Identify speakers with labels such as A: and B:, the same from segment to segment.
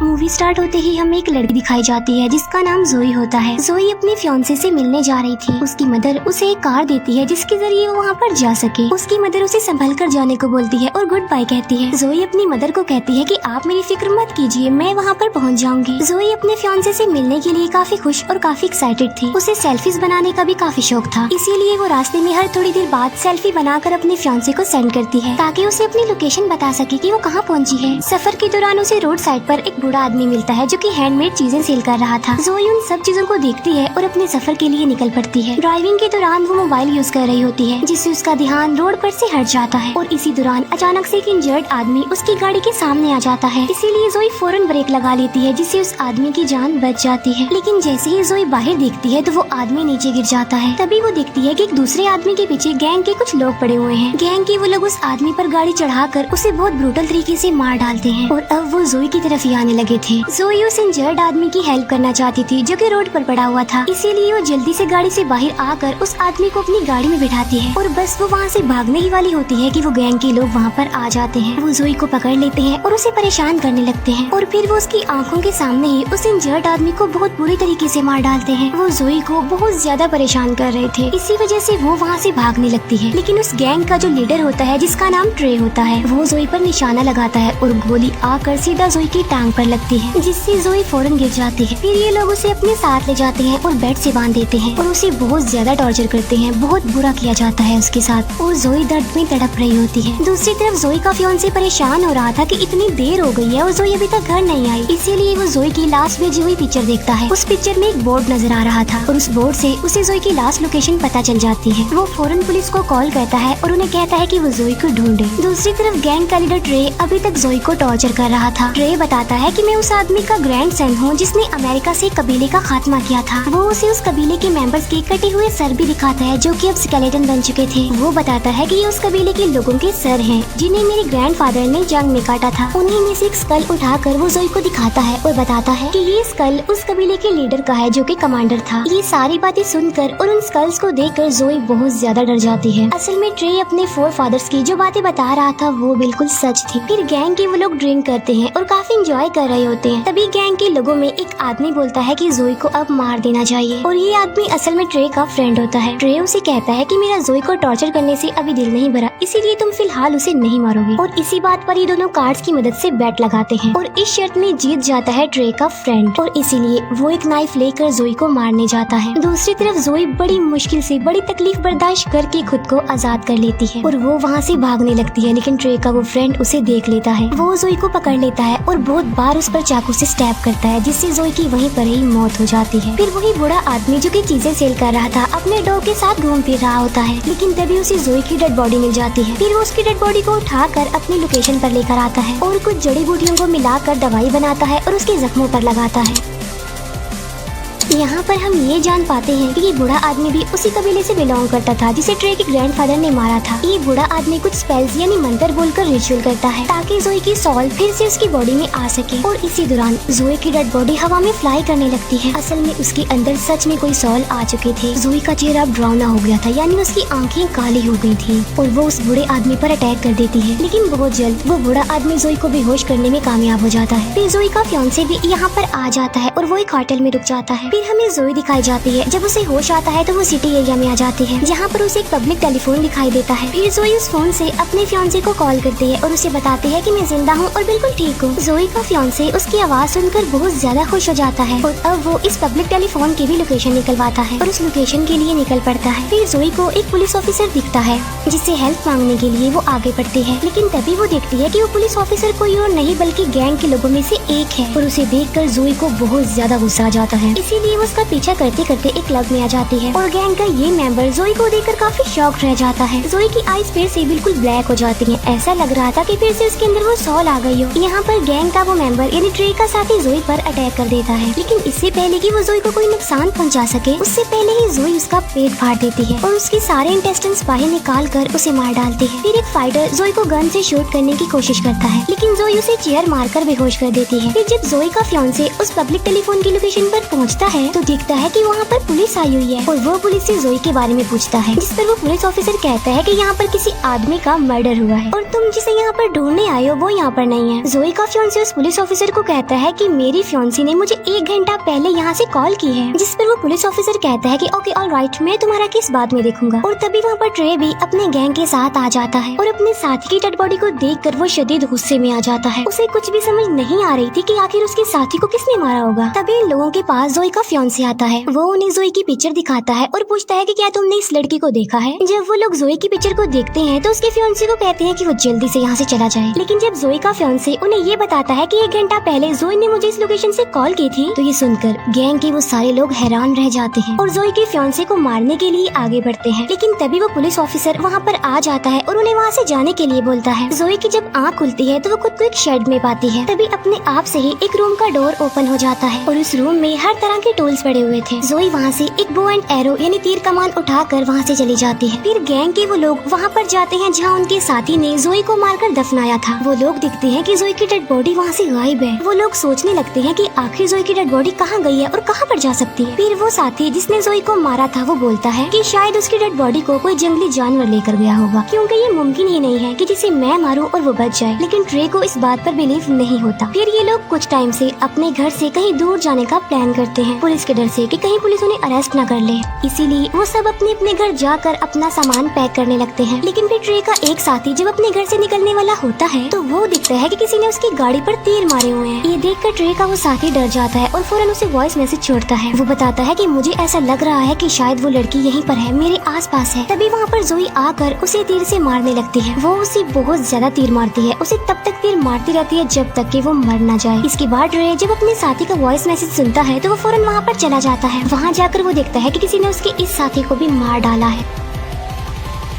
A: Movie start होते ही हमें एक लड़की दिखाई जाती है जिसका नाम जोई होता है। जोई अपने फियांसे से मिलने जा रही थी। उसकी मदर उसे एक कार देती है जिसके जरिए वो वहाँ पर जा सके। उसकी मदर उसे संभल कर जाने को बोलती है और गुड बाय कहती है। जोई अपनी मदर को कहती है कि आप मेरी फिक्र मत कीजिए, मैं वहाँ पर पहुँच जाऊंगी। जोई अपने फियांसे से मिलने के लिए काफी खुश और काफी एक्साइटेड थी। उसे सेल्फीज बनाने का भी काफी शौक था, इसीलिए वो रास्ते में हर थोड़ी देर बाद सेल्फी बनाकर अपने फियांसे को सेंड करती है ताकि उसे अपनी लोकेशन बता सके कि वो कहाँ पहुँची है। सफर के दौरान उसे रोड साइड पर एक बूढ़ा आदमी मिलता है जो कि हैंडमेड चीजें सेल कर रहा था। जोई उन सब चीजों को देखती है और अपने सफर के लिए निकल पड़ती है। ड्राइविंग के दौरान वो मोबाइल यूज कर रही होती है जिससे उसका ध्यान रोड पर से हट जाता है और इसी दौरान अचानक से एक इंजर्ड आदमी उसकी गाड़ी के सामने आ जाता है। इसीलिए जोई फौरन ब्रेक लगा लेती है जिससे उस आदमी की जान बच जाती है। लेकिन जैसे ही जोई बाहर देखती है तो वो आदमी नीचे गिर जाता है। तभी वो देखती है कि एक दूसरे आदमी के पीछे गैंग के कुछ लोग पड़े हुए हैं। गैंग के वो लोग उस आदमी पर गाड़ी चढ़ाकर उसे बहुत ब्रूटल तरीके से मार डालते हैं और अब वो जोई की तरफ ही आने लगे थे। जोई उस इंजर्ड आदमी की हेल्प करना चाहती थी जो कि रोड पर पड़ा हुआ था, इसीलिए वो जल्दी से गाड़ी से बाहर आकर उस आदमी को अपनी गाड़ी में बिठाती है और बस वो वहाँ से भागने ही वाली होती है कि वो गैंग के लोग वहाँ पर आ जाते हैं। वो जोई को पकड़ लेते हैं और उसे परेशान करने लगते हैं और फिर वो उसकी आंखों के सामने ही उस इंजर्ड आदमी को बहुत बुरी तरीके से मार डालते हैं। वो जोई को बहुत ज्यादा परेशान कर रहे थे, इसी वजह से वो वहाँ से भागने लगती है। लेकिन उस गैंग का जो लीडर होता है जिसका नाम ट्रे होता है, वो जोई पर निशाना लगाता है और गोली आकर सीधा जोई की टांग पर लगती है जिससे जोई फौरन गिर जाती है। फिर ये लोग उसे अपने साथ ले जाते हैं और बेड से बांध देते हैं और उसे बहुत ज्यादा टॉर्चर करते हैं। बहुत बुरा किया जाता है उसके साथ और जोई दर्द में तड़प रही होती है। दूसरी तरफ जोई का फियांसे परेशान हो रहा था कि इतनी देर हो गई है और जोई अभी तक घर नहीं आई, इसीलिए वो जोई की लास्ट भेजी हुई पिक्चर देखता है। उस पिक्चर में एक बोर्ड नजर आ रहा था और उस बोर्ड से उसे जोई की लास्ट लोकेशन पता चल जाती है। वो फौरन पुलिस को कॉल करता है और उन्हें कहता है कि वो जोई को ढूंढे। दूसरी तरफ गैंग का लीडर ट्रे अभी तक जोई को टॉर्चर कर रहा था। ट्रे बताता है कि मैं उस आदमी का ग्रैंड सन हूँ जिसने अमेरिका से कबीले का खात्मा किया था। वो उसे उस कबीले के मेंबर्स के कटे हुए सर भी दिखाता है जो कि अब स्केलेटन बन चुके थे। वो बताता है कि ये उस कबीले के लोगों के सर हैं जिन्हें मेरे ग्रैंडफादर ने जंग में काटा था। उन्हीं में से एक स्कल उठाकर वो जोई को दिखाता है और बताता है कि ये स्कल उस कबीले के लीडर का है जो कि कमांडर था। ये सारी बातें सुनकर और उन स्कल्स को देखकर जोई बहुत ज्यादा डर जाती है। असल में ट्रे अपने फोर फादर्स की जो बातें बता रहा था वो बिल्कुल सच थी। फिर गैंग के वो लोग ड्रिंक करते हैं और काफी एंजॉय कर रहे होते हैं। तभी गैंग के लोगों में एक आदमी बोलता है कि जोई को अब मार देना चाहिए और ये आदमी असल में ट्रे का फ्रेंड होता है। ट्रे उसे कहता है कि मेरा जोई को टॉर्चर करने से अभी दिल नहीं भरा, इसीलिए तुम फिलहाल उसे नहीं मारोगे। और इसी बात पर ये दोनों कार्ड्स की मदद से बैट लगाते हैं और इस शर्त में जीत जाता है ट्रे का फ्रेंड और इसीलिए वो एक नाइफ लेकर जोई को मारने जाता है। दूसरी तरफ जोई बड़ी मुश्किल से बड़ी तकलीफ बर्दाश्त करके खुद को आजाद कर लेती है और वो वहाँ से भागने लगती है। लेकिन ट्रे का वो फ्रेंड उसे देख लेता है। वो जोई को पकड़ लेता है और बहुत बार उस पर चाकू से स्टैब करता है जिससे जोई की वहीं पर ही मौत हो जाती है। फिर वही बूढ़ा आदमी जो कि चीजें सेल कर रहा था अपने डॉग के साथ घूम फिर रहा होता है, लेकिन तभी उसे जोई की डेड बॉडी मिल जाती है। फिर वो उसकी डेड बॉडी को उठाकर अपनी लोकेशन पर लेकर आता है और कुछ जड़ी बूटियों को मिलाकर दवाई बनाता है और उसके जख्मों पर लगाता है। यहाँ पर हम ये जान पाते हैं कि ये बूढ़ा आदमी भी उसी कबीले से बिलोंग करता था जिसे ट्रे के ग्रैंडफादर ने मारा था। ये बूढ़ा आदमी कुछ स्पेल्स यानी मंत्र बोलकर रिचुअल करता है ताकि जोई की सॉल फिर से उसकी बॉडी में आ सके और इसी दौरान जोई की डेड बॉडी हवा में फ्लाई करने लगती है। असल में उसके अंदर सच में कोई सॉल आ चुके थे। जोई का चेहरा डरावना हो गया था, यानी उसकी आंखें काली हो गई थी और वो उस बूढ़े आदमी पर अटैक कर देती है। लेकिन बहुत जल्द वो बूढ़ा आदमी जोई को बेहोश करने में कामयाब हो जाता है। फिर जोई का फियांसे भी यहाँ पर आ जाता है और वो एक होटल में रुक जाता है। फिर हमें जोई दिखाई जाती है। जब उसे होश आता है तो वो सिटी एरिया में आ जाती है जहाँ पर उसे एक पब्लिक टेलीफोन दिखाई देता है। फिर जोई उस फोन से अपने फियांसे को कॉल करती है और उसे बताती है कि मैं जिंदा हूँ और बिल्कुल ठीक हूँ। जोई का फियांसे उसकी आवाज सुनकर बहुत ज्यादा खुश हो जाता है और अब वो इस पब्लिक टेलीफोन की भी लोकेशन निकलवाता है और उस लोकेशन के लिए निकल पड़ता है। फिर जोई को एक पुलिस ऑफिसर दिखता है जिससे हेल्प मांगने के लिए वो आगे बढ़ती है, लेकिन तभी वो देखती है कि वो पुलिस ऑफिसर कोई और नहीं बल्कि गैंग के लोगों में से एक है और उसे देखकर जोई को बहुत ज्यादा गुस्सा आ जाता है। इसीलिए वो उसका पीछा करते करते एक क्लब में आ जाती है और गैंग का ये मेंबर जोई को देखकर काफी शॉक रह जाता है। जोई की आईज फिर से बिल्कुल ब्लैक हो जाती हैं। ऐसा लग रहा था कि फिर से उसके अंदर वो सॉल आ गई हो। यहाँ पर गैंग का वो मेंबर यानी ट्रे का साथी जोई पर अटैक कर देता है, लेकिन इससे पहले कि वो जोई को कोई नुकसान पहुँचा सके उससे पहले ही जोई उसका पेट फाड़ देती है और उसके सारे इंटेस्टाइन्स बाहर निकाल कर उसे मार डालती है। फिर एक फाइटर जोई को गन से शूट करने की कोशिश करता है, लेकिन जोई उसे चेयर मारकर बेहोश कर देती है। फिर जब जोई का फियांसे उस पब्लिक टेलीफोन की लोकेशन पर पहुँचता है है तो देखता है कि वहाँ पर पुलिस आई हुई है और वो पुलिस से जोई के बारे में पूछता है, जिस पर वो पुलिस ऑफिसर कहता है कि यहाँ पर किसी आदमी का मर्डर हुआ है और तुम जिसे यहाँ पर ढूंढने आए हो वो यहाँ पर नहीं है। जोई का फियांसे उस पुलिस ऑफिसर को कहता है कि मेरी फियांसी ने मुझे 1 घंटा पहले यहाँ से कॉल की है, जिस पर वो पुलिस ऑफिसर कहता है कि ओके ऑलराइट, मैं तुम्हारा केस बाद में देखूंगा। और तभी वहाँ पर ट्रे भी अपने गैंग के साथ आ जाता है और अपने साथी की डेड बॉडी को देखकर वो शदीद गुस्से में आ जाता है। उसे कुछ भी समझ नहीं आ रही थी कि आखिर उसके साथी को किसने मारा होगा। तभी इन लोगों के पास जोई का फियांसे आता है। वो उन्हें जोई की पिक्चर दिखाता है और पूछता है कि क्या तुमने इस लड़की को देखा है। जब वो लोग जोई की पिक्चर को देखते हैं तो उसके फियांसे को कहते हैं कि वो जल्दी से यहाँ से चला जाए। लेकिन जब जोई का फियांसे उन्हें ये बताता है कि 1 घंटा पहले जोई ने मुझे इस लोकेशन से कॉल की थी, तो ये सुनकर गैंग के वो सारे लोग हैरान रह जाते हैं और जोई के फियांसे को मारने के लिए आगे बढ़ते हैं। लेकिन तभी वो पुलिस ऑफिसर वहाँ पर आ जाता है और उन्हें वहाँ से जाने के लिए बोलता है। जोई की जब आँख खुलती है तो वो खुद को एक शेड में पाती है। तभी अपने आप से ही एक रूम का डोर ओपन हो जाता है और उस रूम में हर तरह के टूल्स पड़े हुए थे। जोई वहाँ से एक बो एंड एरो यानी तीर कमान उठाकर वहाँ से चली जाती है। फिर गैंग के वो लोग वहाँ पर जाते हैं जहाँ उनके साथी ने जोई को मारकर दफनाया था। वो लोग दिखते हैं कि जोई की डेड बॉडी वहाँ से गायब है। वो लोग सोचने लगते हैं कि आखिर जोई की डेड बॉडी कहाँ गई है और कहाँ पर जा सकती है। फिर वो साथी जिसने जोई को मारा था वो बोलता है कि शायद उसकी डेड बॉडी को कोई जंगली जानवर लेकर गया होगा, क्योंकि ये मुमकिन ही नहीं है कि जिसे मैं मारूं और वो बच जाए। लेकिन ट्रे को इस बात पर बिलीव नहीं होता। फिर ये लोग कुछ टाइम से अपने घर से कहीं दूर जाने का प्लान करते हैं, पुलिस के डर से कि कहीं पुलिस उन्हें अरेस्ट न कर ले। इसीलिए वो सब अपने अपने घर जाकर अपना सामान पैक करने लगते हैं। लेकिन फिर ट्रे का एक साथी जब अपने घर से निकलने वाला होता है तो वो दिखता है कि किसी ने उसकी गाड़ी पर तीर मारे हुए हैं। ये देखकर ट्रे का वो साथी डर जाता है और फौरन उसे वॉइस मैसेज छोड़ता है। वो बताता है कि मुझे ऐसा लग रहा है कि शायद वो लड़की यहीं पर है, मेरे आसपास है। तभी वहाँ पर जोई आकर उसे तीर से मारने लगती है। वो उसे बहुत ज्यादा तीर मारती है, उसे तब तक तीर मारती रहती है जब तक कि वो मर न जाए। इसके बाद ट्रे जब अपने साथी का वॉइस मैसेज सुनता है तो वो फौरन वहाँ पर चला जाता है। वहाँ जाकर वो देखता है कि किसी ने उसके इस साथी को भी मार डाला है।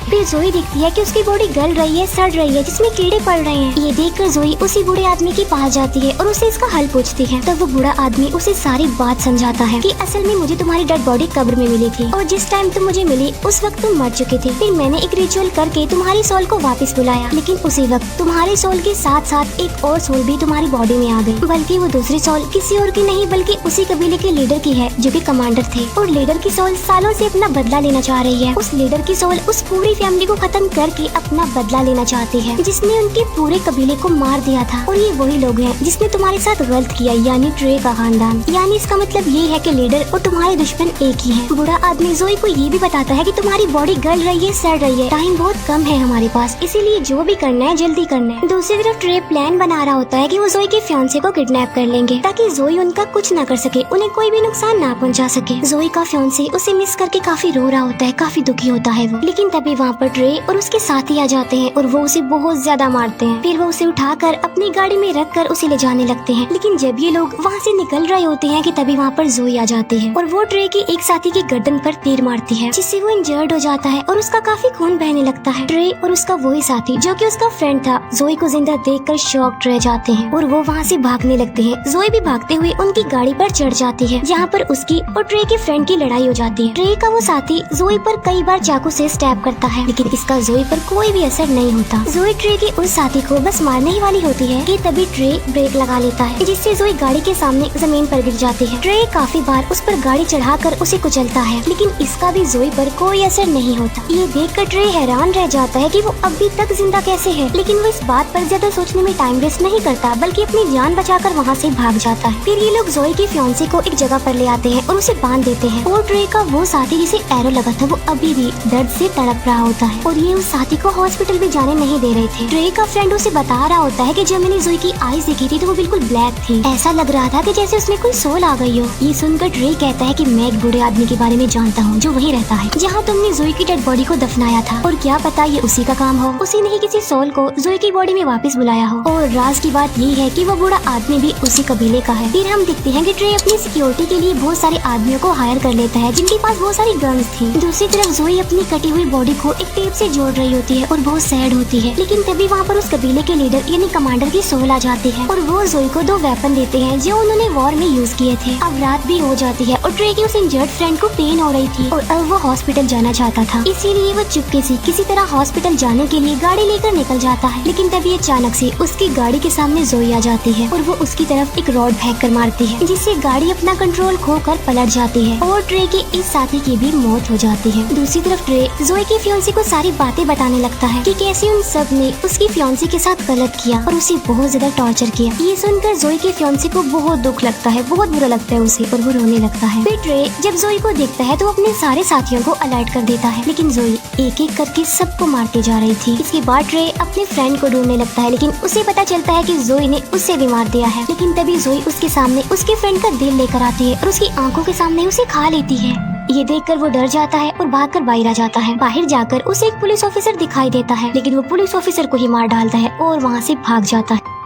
A: फिर जोई देखती है कि उसकी बॉडी गल रही है, सड़ रही है, जिसमें कीड़े पड़ रहे हैं। ये देखकर जोई उसी बूढ़े आदमी के पास जाती है और उसे इसका हल पूछती है। तब वो बूढ़ा आदमी उसे सारी बात समझाता है कि असल में मुझे तुम्हारी डेड बॉडी कब्र में मिली थी और जिस टाइम तुम मुझे मिली उस वक्त तुम मर चुके थे। फिर मैंने एक रिचुअल करके तुम्हारी सोल को वापस बुलाया, लेकिन उसी वक्त तुम्हारे सोल के साथ साथ एक और सोल भी तुम्हारी बॉडी में आ गई। बल्कि वो दूसरी सोल किसी और की नहीं बल्कि उसी कबीले के लीडर की है जो कि कमांडर थे। और लीडर की सोल सालों से अपना बदला लेना चाह रही है। उस लीडर की सोल उस पूरी फैमिली को खत्म करके अपना बदला लेना चाहती है जिसने उनके पूरे कबीले को मार दिया था। और ये वही लोग हैं जिसने तुम्हारे साथ गलत किया, यानी ट्रे का खानदान। यानी इसका मतलब ये है कि लीडर और तुम्हारे दुश्मन एक ही हैं। बूढ़ा आदमी जोई को ये भी बताता है कि तुम्हारी बॉडी गल रही है, सड़ रही है, टाइम बहुत कम है हमारे पास, इसीलिए जो भी करना है जल्दी करना है। दूसरी तरफ ट्रे प्लान बना रहा होता है कि वो जोई के फियांसे को किडनैप कर लेंगे ताकि जोई उनका कुछ ना कर सके, उन्हें कोई भी नुकसान ना पहुँचा सके। जोई का फियांसे उसे मिस करके काफी रो रहा होता है, काफी दुखी होता है वो। लेकिन तभी वहाँ पर ट्रे और उसके साथी आ जाते हैं और वो उसे बहुत ज्यादा मारते हैं। फिर वो उसे उठाकर अपनी गाड़ी में रखकर उसे ले जाने लगते हैं। लेकिन जब ये लोग वहाँ से निकल रहे होते हैं कि तभी वहाँ पर जोई आ जाती है और वो ट्रे के एक साथी की गर्दन पर तीर मारती है जिससे वो इंजर्ड हो जाता है और उसका काफी खून बहने लगता है। ट्रे और उसका वही साथी जो कि उसका फ्रेंड था जोई को जिंदा देखकर शॉक्ड रह जाते हैं और वो वहाँ से भागने लगते हैं। जोई भी भागते हुए उनकी गाड़ी पर चढ़ जाती है जहाँ पर उसकी और ट्रे के फ्रेंड की लड़ाई हो जाती है। ट्रे का वो साथी जोई पर कई बार चाकू से स्टैब करता है लेकिन इसका जोई पर कोई भी असर नहीं होता। जोई ट्रे के उस साथी को बस मारने ही वाली होती है कि तभी ट्रे ब्रेक लगा लेता है जिससे जोई गाड़ी के सामने जमीन पर गिर जाती है। ट्रे काफी बार उस पर गाड़ी चढ़ाकर उसे कुचलता है लेकिन इसका भी जोई पर कोई असर नहीं होता। ये देखकर ट्रे हैरान रह जाता है कि वो अभी तक जिंदा कैसे है। लेकिन वो इस बात पर ज्यादा सोचने में टाइम वेस्ट नहीं करता बल्कि अपनी जान बचाकर वहाँ से भाग जाता है। फिर ये लोग जोई के फियांसे को एक जगह पर ले आते हैं और उसे बांध देते हैं और ट्रे का वो साथी जिसे एरो लगा था वो अभी भी दर्द से तड़प रहा होता है और ये उस साथी को हॉस्पिटल भी जाने नहीं दे रहे थे। ट्रे का फ्रेंड उसे बता रहा होता है कि जब मैंने जोई की आईज देखी थी तो वो बिल्कुल ब्लैक थी, ऐसा लग रहा था कि जैसे उसमें कोई सोल आ गई हो। ये सुनकर ट्रे कहता है कि मैं एक बूढ़े आदमी के बारे में जानता हूँ जो वहीं रहता है जहाँ तुमने जोई की डेड बॉडी को दफनाया था और क्या पता ये उसी का काम हो, उसी ने ही किसी सोल को जोई की बॉडी में वापस बुलाया हो। और राज की बात ये है कि वो बूढ़ा आदमी भी उसी कबीले का है। फिर हम देखते हैं कि ट्रे अपनी सिक्योरिटी के लिए बहुत सारे आदमियों को हायर कर लेता है जिनके पास बहुत सारी गन्स थी। दूसरी तरफ जोई अपनी कटी हुई बॉडी को को एक टेप से जोड़ रही होती है और बहुत सैड होती है। लेकिन तभी वहाँ पर उस कबीले के लीडर यानी कमांडर की सोल आ जाती है और वो जोई को 2 वेपन देते हैं जो उन्होंने वॉर में यूज किए थे। अब रात भी हो जाती है और ट्रे की उस इंजर्ड फ्रेंड को पेन हो रही थी और अब वो हॉस्पिटल जाना चाहता था, इसीलिए वो चुपके से किसी तरह हॉस्पिटल जाने के लिए गाड़ी लेकर निकल जाता है। लेकिन तभी अचानक से उसकी गाड़ी के सामने जोई आ जाती है और वो उसकी तरफ एक रॉड फेंक कर मारती है, जिससे गाड़ी अपना कंट्रोल खोकर पलट जाती है और ट्रे के इस साथी की भी मौत हो जाती है। दूसरी तरफ ट्रे जोई की फियांसी को सारी बातें बताने लगता है कि कैसे उन सब ने उसकी फियांसी के साथ गलत किया और उसे बहुत ज्यादा टॉर्चर किया। ये सुनकर जोई के फियांसी को बहुत दुख लगता है, बहुत बुरा लगता है उसे और वो रोने लगता है। फिर ट्रे जब जोई को देखता है तो अपने सारे साथियों को अलर्ट कर देता है, लेकिन जोई एक एक करके सबको मारते जा रही थी। इसके बाद ट्रे अपने फ्रेंड को ढूंढने लगता है, लेकिन उसे पता चलता है कि जोई ने उससे भी मार दिया है। लेकिन तभी जोई उसके सामने उसके फ्रेंड का दिल लेकर आती है और उसकी आंखों के सामने उसे खा लेती है। ये देखकर वो डर जाता है और भागकर बाहर आ जाता है। बाहर जाकर उसे एक पुलिस ऑफिसर दिखाई देता है, लेकिन वो पुलिस ऑफिसर को ही मार डालता है और वहाँ से भाग जाता है।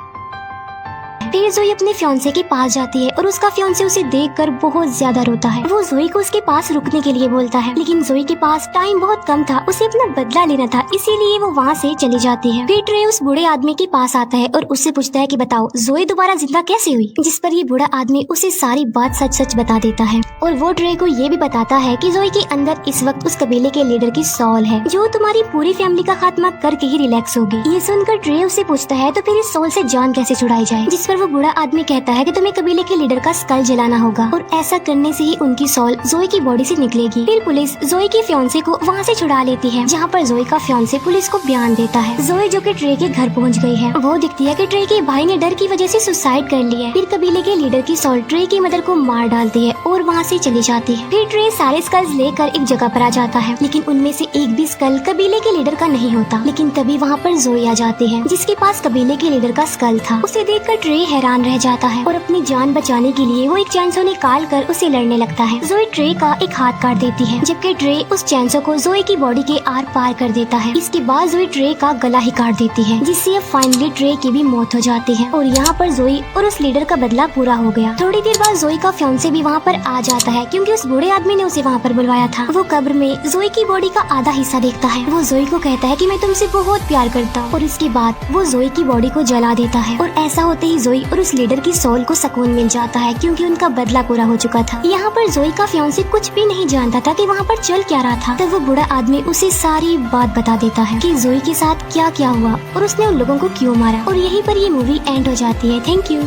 A: फिर जोई अपने फियांसे के पास जाती है और उसका फियांसे उसे देखकर बहुत ज्यादा रोता है। वो जोई को उसके पास रुकने के लिए बोलता है, लेकिन जोई के पास टाइम बहुत कम था, उसे अपना बदला लेना था, इसीलिए वो वहाँ से चली जाती है। फिर ट्रे उस बूढ़े आदमी के पास आता है और उससे पूछता है कि बताओ जोई दोबारा जिंदा कैसे हुई, जिस पर ये बूढ़ा आदमी उसे सारी बात सच सच बता देता है और वो ट्रे को ये भी बताता है कि जोई के अंदर इस वक्त उस कबीले के लीडर की सोल है, जो तुम्हारी पूरी फैमिली का खात्मा करके ही रिलैक्स होगी। ये सुनकर ट्रे उससे पूछता है तो फिर इस सोल से जान कैसे छुड़ाई जाए, जिस पर वो बूढ़ा आदमी कहता है कि तुम्हें कबीले के लीडर का स्कल जलाना होगा और ऐसा करने से ही उनकी सोल जोई की बॉडी से निकलेगी। फिर पुलिस जोई के फियांसे को वहाँ से छुड़ा लेती है, जहाँ पर जोई का फियांसे पुलिस को बयान देता है। जोई जो कि ट्रे के घर पहुँच गई है, वो दिखती है कि ट्रे के भाई ने डर की वजह से सुसाइड कर लिया है। फिर कबीले के लीडर की सोल ट्रे की मदर को मार डालती है और वहाँ से चली जाती है। फिर ट्रे सारे स्कल्स लेकर एक जगह पर आ जाता है, लेकिन उनमें से एक भी स्कल कबीले के लीडर का नहीं होता। लेकिन तभी वहाँ पर जोई आ जाती है, जिसके पास कबीले के लीडर का स्कल था। उसे देखकर ट्रे हैरान रह जाता है और अपनी जान बचाने के लिए वो एक चैनसो निकाल कर उसे लड़ने लगता है। जोई ट्रे का एक हाथ काट देती है, जबकि ट्रे उस चैनसो को जोई की बॉडी के आर पार कर देता है। इसके बाद जोई ट्रे का गला ही काट देती है, जिससे अब फाइनली ट्रे की भी मौत हो जाती है और यहाँ पर जोई और उस लीडर का बदला पूरा हो गया। थोड़ी देर बाद जोई का फियांसे भी वहाँ पर आ जाता है, क्योंकि उस बूढ़े आदमी ने उसे वहाँ पर बुलवाया था। वो कब्र में जोई की बॉडी का आधा हिस्सा देखता है। वो जोई को कहता है कि मैं तुमसे बहुत प्यार करता हूँ और इसके बाद वो जोई की बॉडी को जला देता है और ऐसा होते ही जोई और उस लीडर की सोल को सुकून मिल जाता है, क्योंकि उनका बदला पूरा हो चुका था। यहाँ पर जोई का फियांसे कुछ भी नहीं जानता था कि वहाँ पर चल क्या रहा था। तब वो बूढ़ा आदमी उसे सारी बात बता देता है कि जोई के साथ क्या क्या हुआ और उसने उन लोगों को क्यों मारा, और यहीं पर ये मूवी एंड हो जाती है। Thank you.